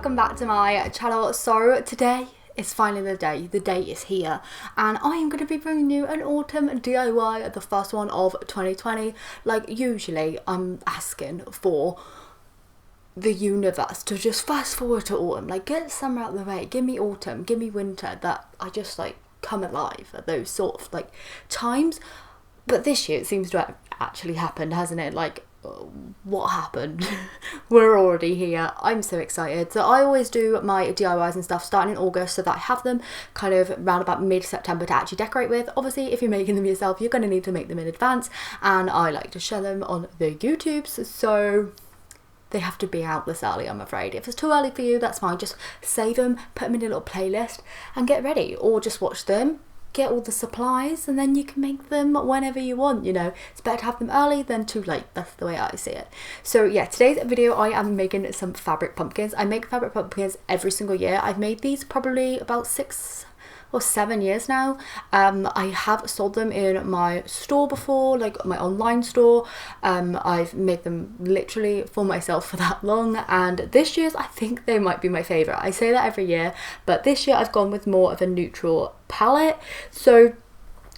welcome back to my channel. So today is finally the day is here, and I am going to be bringing you an autumn DIY, the first one of 2020. Like usually I'm asking for the universe to just fast forward to autumn, like get summer out of the way, give me autumn, give me winter, that I just like come alive at those sort of like times. But this year it seems to have actually happened, hasn't it? Like, what happened? We're already here. I'm so excited. So I always do my DIYs and stuff starting in August so that I have them kind of around about mid-September to actually decorate with. Obviously, if you're making them yourself, you're going to need to make them in advance, and I like to share them on the YouTubes, so they have to be out this early, I'm afraid. If it's too early for you, that's fine. Just save them, put them in a little playlist and get ready, or just watch them, get all the supplies, and then you can make them whenever you want. You know, it's better to have them early than too late. That's the way I see it. So yeah, today's video I am making some fabric pumpkins. I make fabric pumpkins every single year. I've made these probably about 6 or 7 years now. I have sold them in my store before, like my online store. I've made them literally for myself for that long, and this year's I think they might be my favorite. I say that every year, but this year I've gone with more of a neutral palette. So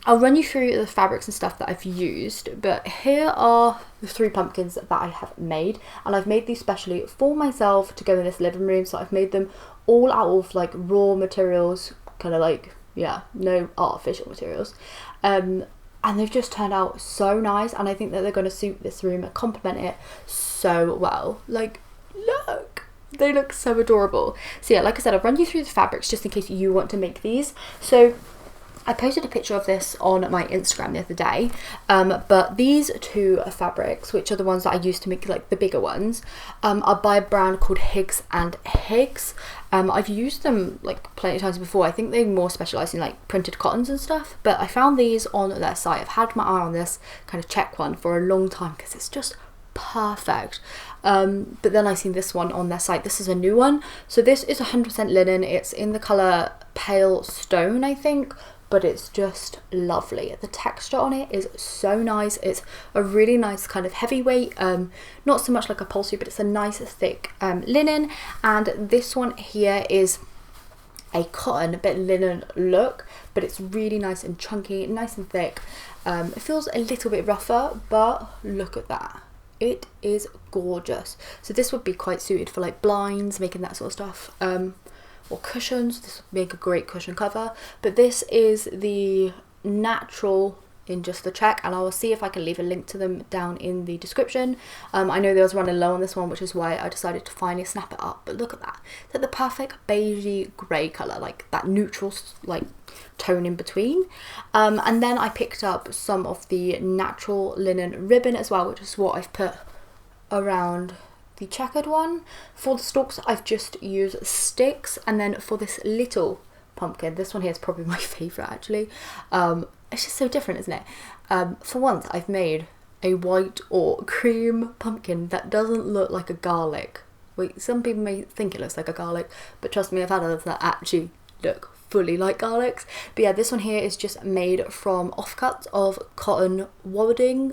I'll run you through the fabrics and stuff that I've used, but here are the 3 pumpkins that I have made, and I've made these specially for myself to go in this living room. So I've made them all out of like raw materials, kind of like, yeah, no artificial materials, and they've just turned out so nice, and I think that they're going to suit this room and complement it so well. Like, look, they look so adorable. So yeah, like I said, I'll run you through the fabrics just in case you want to make these. So I posted a picture of this on my Instagram the other day, but these 2 fabrics, which are the ones that I used to make like the bigger ones, are by a brand called Higgs and Higgs. I've used them like plenty of times before. I think they more specialise in like printed cottons and stuff, but I found these on their site. I've had my eye on this kind of check one for a long time because it's just perfect. But then I seen this one on their site. This is a new one. So this is 100% linen. It's in the colour pale stone, I think, but it's just lovely. The texture on it is so nice. It's a really nice kind of heavyweight, not so much like upholstery, but it's a nice thick linen. And this one here is a cotton but linen look, but it's really nice and chunky, nice and thick. It feels a little bit rougher, but look at that. It is gorgeous. So this would be quite suited for like blinds, making that sort of stuff. Or cushions. This would make a great cushion cover. But this is the natural in just the check, and I will see if I can leave a link to them down in the description. I know they was running low on this one, which is why I decided to finally snap it up. But look at that. It's like the perfect beigey grey colour, like that neutral like tone in between. And then I picked up some of the natural linen ribbon as well, which is what I've put around the checkered one. For the stalks I've just used sticks, and then for this little pumpkin, this one here is probably my favourite actually. It's just so different, isn't it? For once I've made a white or cream pumpkin that doesn't look like a garlic. Wait, some people may think it looks like a garlic, but trust me, I've had others that actually look fully like garlics. But yeah, this one here is just made from offcuts of cotton wadding.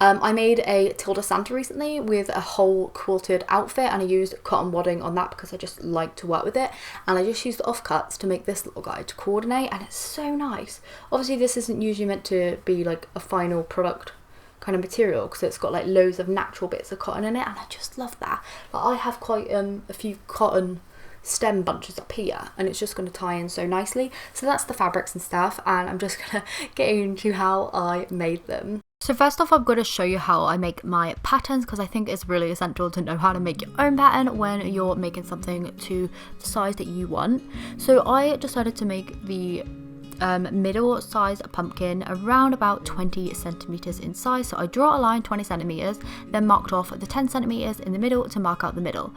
I made a Tilda Santa recently with a whole quilted outfit, and I used cotton wadding on that because I just like to work with it, and I just used the offcuts to make this little guy to coordinate, and it's so nice. Obviously this isn't usually meant to be like a final product kind of material because it's got like loads of natural bits of cotton in it, and I just love that. Like, I have quite a few cotton stem bunches up here, and it's just going to tie in so nicely. So that's the fabrics and stuff, and I'm just gonna get into how I made them. So first off, I'm going to show you how I make my patterns, because I think it's really essential to know how to make your own pattern when you're making something to the size that you want. So I decided to make the middle size pumpkin around about 20 centimeters in size. So I draw a line 20 centimeters, then marked off the 10 centimeters in the middle to mark out the middle.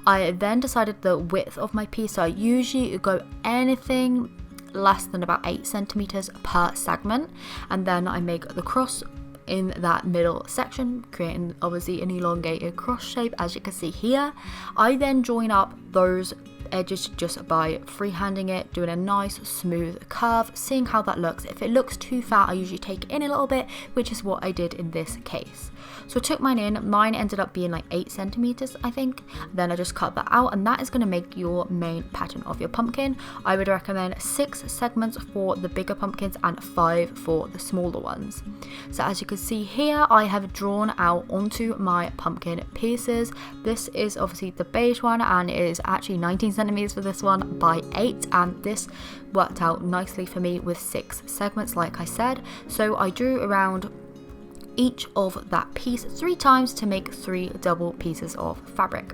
I then decided the width of my piece, so I usually go anything less than about 8 centimeters per segment, and then I make the cross in that middle section, creating obviously an elongated cross shape, as you can see here. I then join up those edges just by freehanding it, doing a nice smooth curve, seeing how that looks. If it looks too fat, I usually take it in a little bit, which is what I did in this case. So I took mine in, mine ended up being like 8 centimeters, I think. Then I just cut that out, and that is going to make your main pattern of your pumpkin. I would recommend 6 segments for the bigger pumpkins and 5 for the smaller ones. So as you can see here, I have drawn out onto my pumpkin pieces. This is obviously the beige one, and it is actually 19 centimeters for this one by 8, and this worked out nicely for me with 6 segments, like I said. So I drew around each of that piece 3 times to make 3 double pieces of fabric.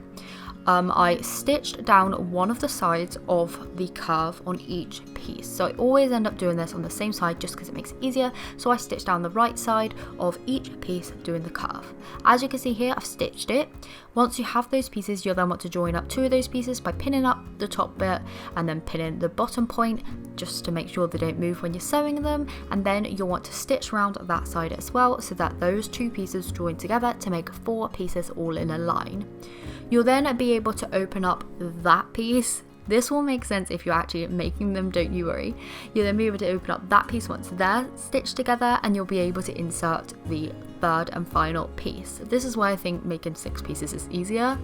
I stitched down one of the sides of the curve on each piece. So I always end up doing this on the same side just because it makes it easier. So I stitched down the right side of each piece doing the curve. As you can see here, I've stitched it. Once you have those pieces, you'll then want to join up 2 of those pieces by pinning up the top bit and then pinning the bottom point just to make sure they don't move when you're sewing them. And then you'll want to stitch around that side as well so that those 2 pieces join together to make 4 pieces all in a line. You'll then be able to open up that piece. This will make sense if you're actually making them, don't you worry. You'll then be able to open up that piece once they're stitched together, and you'll be able to insert the 3rd and final piece. This is why I think making 6 pieces is easier.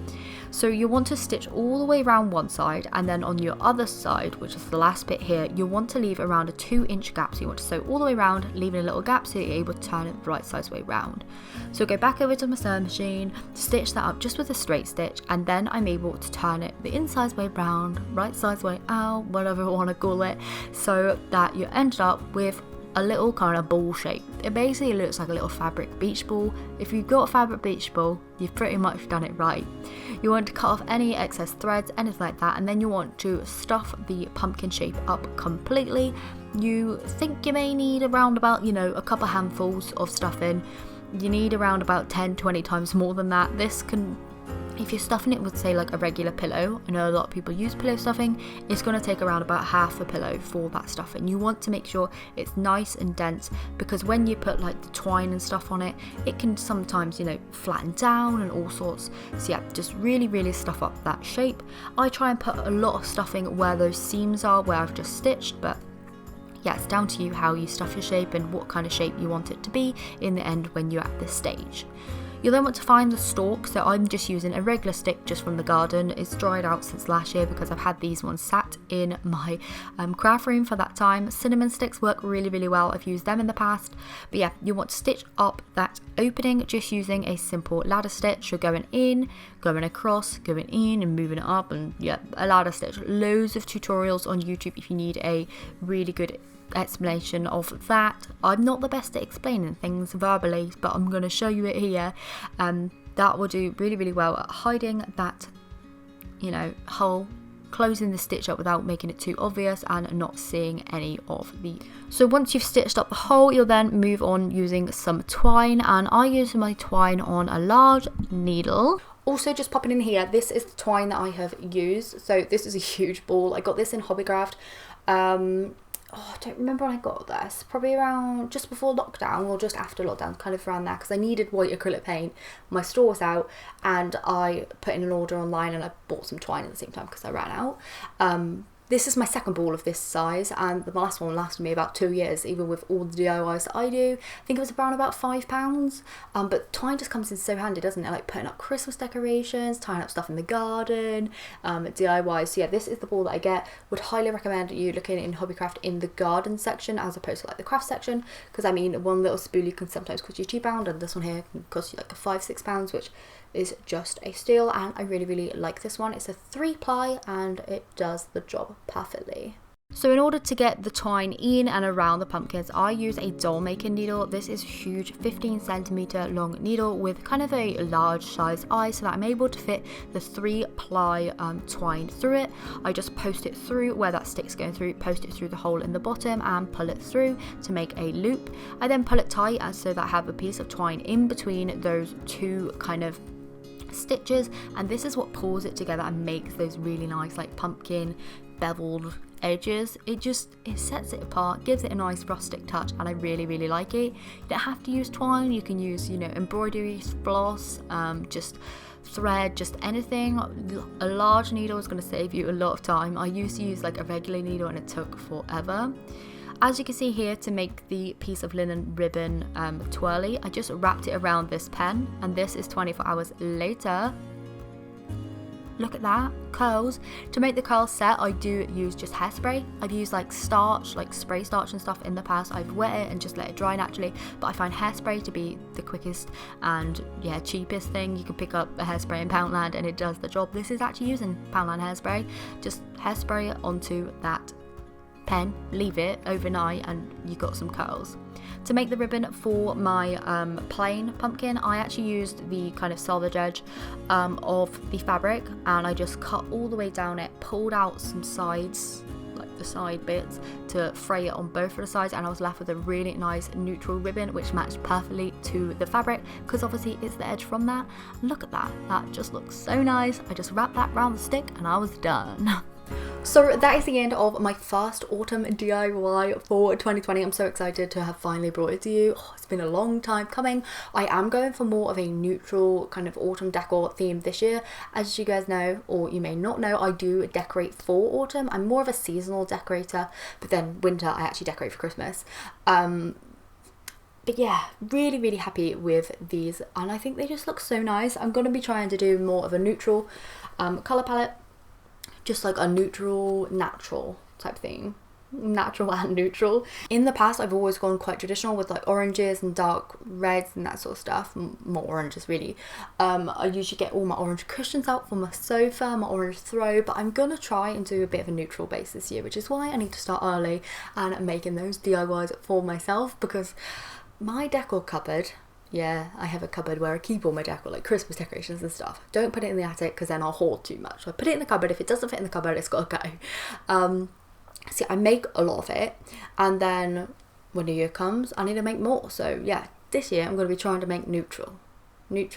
So you want to stitch all the way around one side, and then on your other side, which is the last bit here, you'll want to leave around a 2-inch gap. So you want to sew all the way around, leaving a little gap so you're able to turn it the right size way round. So go back over to my sewing machine, stitch that up just with a straight stitch, and then I'm able to turn it the inside way round, right size way out, whatever you want to call it, so that you ended up with a little kind of ball shape. It basically looks like a little fabric beach ball. If you've got a fabric beach ball, you've pretty much done it right. You want to cut off any excess threads, anything like that, and then you want to stuff the pumpkin shape up completely. You think you may need around about, a couple handfuls of stuffing. You need around about 10-20 times more than that. This can, if you're stuffing it with, say, like a regular pillow, I know a lot of people use pillow stuffing, it's going to take around about half a pillow for that stuffing. You want to make sure it's nice and dense, because when you put like the twine and stuff on it, it can sometimes, flatten down and all sorts. So yeah, just really stuff up that shape. I try and put a lot of stuffing where those seams are, where I've just stitched, but yeah, it's down to you how you stuff your shape and what kind of shape you want it to be in the end when you're at this stage. You'll then want to find the stalk, so I'm just using a regular stick just from the garden. It's dried out since last year because I've had these ones sat in my craft room for that time. Cinnamon sticks work really well, I've used them in the past. But yeah, you want to stitch up that opening just using a simple ladder stitch. You're going in, going across, going in and moving it up, and yeah, a ladder stitch. Loads of tutorials on YouTube if you need a really good explanation of that. I'm not the best at explaining things verbally, but I'm going to show you it here. That will do really well at hiding that hole, closing the stitch up without making it too obvious, and not seeing any of the. So once you've stitched up the hole, you'll then move on using some twine, and I use my twine on a large needle. Also, just popping in here, this is the twine that I have used. So this is a huge ball. I got this in Hobbycraft. I don't remember when I got this, probably around just before lockdown or just after lockdown, kind of around there, because I needed white acrylic paint. My store was out and I put in an order online, and I bought some twine at the same time because I ran out. This is my second ball of this size, and the last one lasted me about 2 years, even with all the DIYs that I do. I think it was around about £5. But twine just comes in so handy, doesn't it? Like putting up Christmas decorations, tying up stuff in the garden, DIYs. So yeah, this is the ball that I get. Would highly recommend you looking in Hobbycraft in the garden section as opposed to like the craft section, because I mean, one little spoolie can sometimes cost you £2, and this one here can cost you like £5-6, which is just a steal, and I really like this one. It's a 3-ply and it does the job perfectly. So in order to get the twine in and around the pumpkins, I use a doll making needle. This is a huge 15cm long needle with kind of a large size eye, so that I'm able to fit the 3-ply twine through it. I just post it through where that stick's going through, post it through the hole in the bottom and pull it through to make a loop. I then pull it tight so that I have a piece of twine in between those 2 kind of stitches, and this is what pulls it together and makes those really nice like pumpkin beveled edges. It sets it apart, gives it a nice rustic touch, and I really like it. You don't have to use twine, you can use embroidery, floss, just thread, just anything. A large needle is going to save you a lot of time. I used to use like a regular needle and it took forever. As you can see here, to make the piece of linen ribbon twirly, I just wrapped it around this pen, and this is 24 hours later. Look at that, curls. To make the curls set, I do use just hairspray. I've used like starch, like spray starch and stuff in the past. I've wet it and just let it dry naturally, but I find hairspray to be the quickest and cheapest thing. You can pick up a hairspray in Poundland and it does the job. This is actually using Poundland hairspray. Just hairspray it onto that pen, leave it overnight, and you got some curls. To make the ribbon for my plain pumpkin, I actually used the kind of salvage edge of the fabric, and I just cut all the way down it, pulled out some sides, like the side bits, to fray it on both of the sides, and I was left with a really nice neutral ribbon which matched perfectly to the fabric, because obviously it's the edge from that. Look at that, that just looks so nice. I just wrapped that around the stick and I was done. So that is the end of my first autumn DIY for 2020. I'm so excited to have finally brought it to you. Oh, it's been a long time coming. I am going for more of a neutral kind of autumn decor theme this year. As you guys know, or you may not know, I do decorate for autumn. I'm more of a seasonal decorator, but then winter I actually decorate for Christmas. But yeah, really happy with these, and I think they just look so nice. I'm going to be trying to do more of a neutral colour palette. Just like a neutral, natural type thing. Natural and neutral. In the past, I've always gone quite traditional with like oranges and dark reds and that sort of stuff. More oranges, really. I usually get all my orange cushions out for my sofa, my orange throw, but I'm gonna try and do a bit of a neutral base this year, which is why I need to start early and making those DIYs for myself, because my decor cupboard, yeah, I have a cupboard where I keep all my decor, like Christmas decorations and stuff. Don't put it in the attic because then I'll hoard too much. So I put it in the cupboard. If it doesn't fit in the cupboard, it's got to go. See, I make a lot of it, and then when the year comes, I need to make more. So yeah, this year I'm going to be trying to make neutral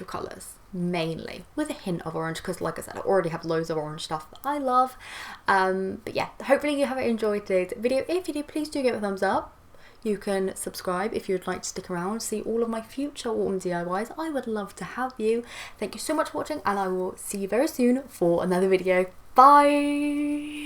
colours mainly, with a hint of orange, because like I said, I already have loads of orange stuff that I love. But yeah, hopefully you have enjoyed today's video. If you did, please do give it a thumbs up. You can subscribe if you'd like to stick around, see all of my future autumn DIYs. I would love to have you. Thank you so much for watching, and I will see you very soon for another video. Bye!